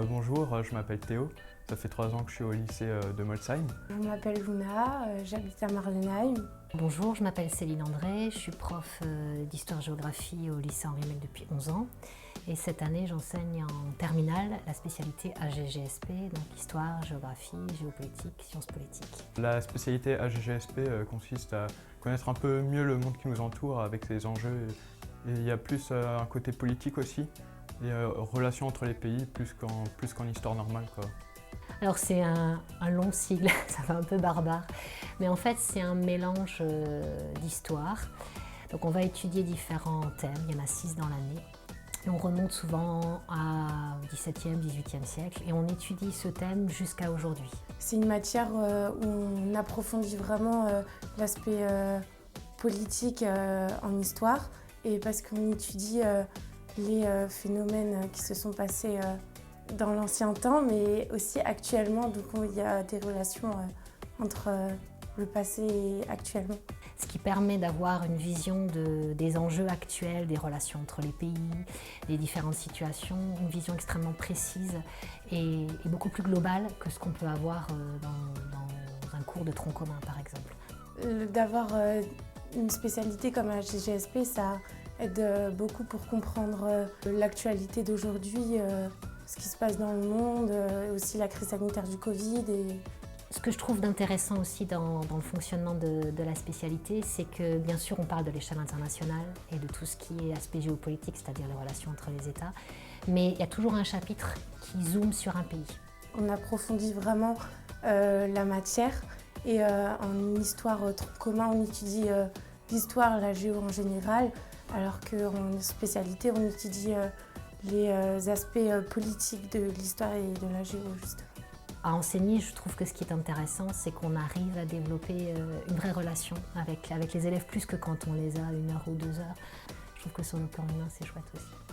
Bonjour, je m'appelle Théo, ça fait 3 ans que je suis au lycée de Molsheim. Je m'appelle Luna, j'habite à Marlenheim. Bonjour, je m'appelle Céline André, je suis prof d'histoire-géographie au lycée Henri Mech depuis 11 ans. Et cette année, j'enseigne en terminale la spécialité AGGSP, donc histoire, géographie, géopolitique, sciences politiques. La spécialité AGGSP consiste à connaître un peu mieux le monde qui nous entoure avec ses enjeux. Et il y a plus un côté politique aussi, et relations entre les pays plus qu'en histoire normale, quoi. Alors c'est un long sigle, ça fait un peu barbare, mais en fait c'est un mélange d'histoires. Donc on va étudier différents thèmes, il y en a 6 dans l'année. Et on remonte souvent au XVIIe, XVIIIe siècle et on étudie ce thème jusqu'à aujourd'hui. C'est une matière où on approfondit vraiment l'aspect politique en histoire, et parce qu'on étudie les phénomènes qui se sont passés dans l'ancien temps, mais aussi actuellement. Donc il y a des relations entre le passé et actuellement. Ce qui permet d'avoir une vision des enjeux actuels, des relations entre les pays, des différentes situations, une vision extrêmement précise et beaucoup plus globale que ce qu'on peut avoir dans un cours de tronc commun, par exemple. D'avoir une spécialité comme la GGSP, ça aide beaucoup pour comprendre l'actualité d'aujourd'hui, ce qui se passe dans le monde, aussi la crise sanitaire du Covid. Ce que je trouve d'intéressant aussi dans le fonctionnement de la spécialité, c'est que bien sûr on parle de l'échelle internationale et de tout ce qui est aspect géopolitique, c'est-à-dire les relations entre les États, mais il y a toujours un chapitre qui zoome sur un pays. On approfondit vraiment la matière, et en histoire tronc commun on étudie l'histoire, la géo en général, alors qu'en spécialité on étudie les aspects politiques de l'histoire et de la géo, justement. À enseigner, je trouve que ce qui est intéressant, c'est qu'on arrive à développer une vraie relation avec les élèves, plus que quand on les a 1 heure ou 2 heures. Je trouve que sur le plan humain, c'est chouette aussi.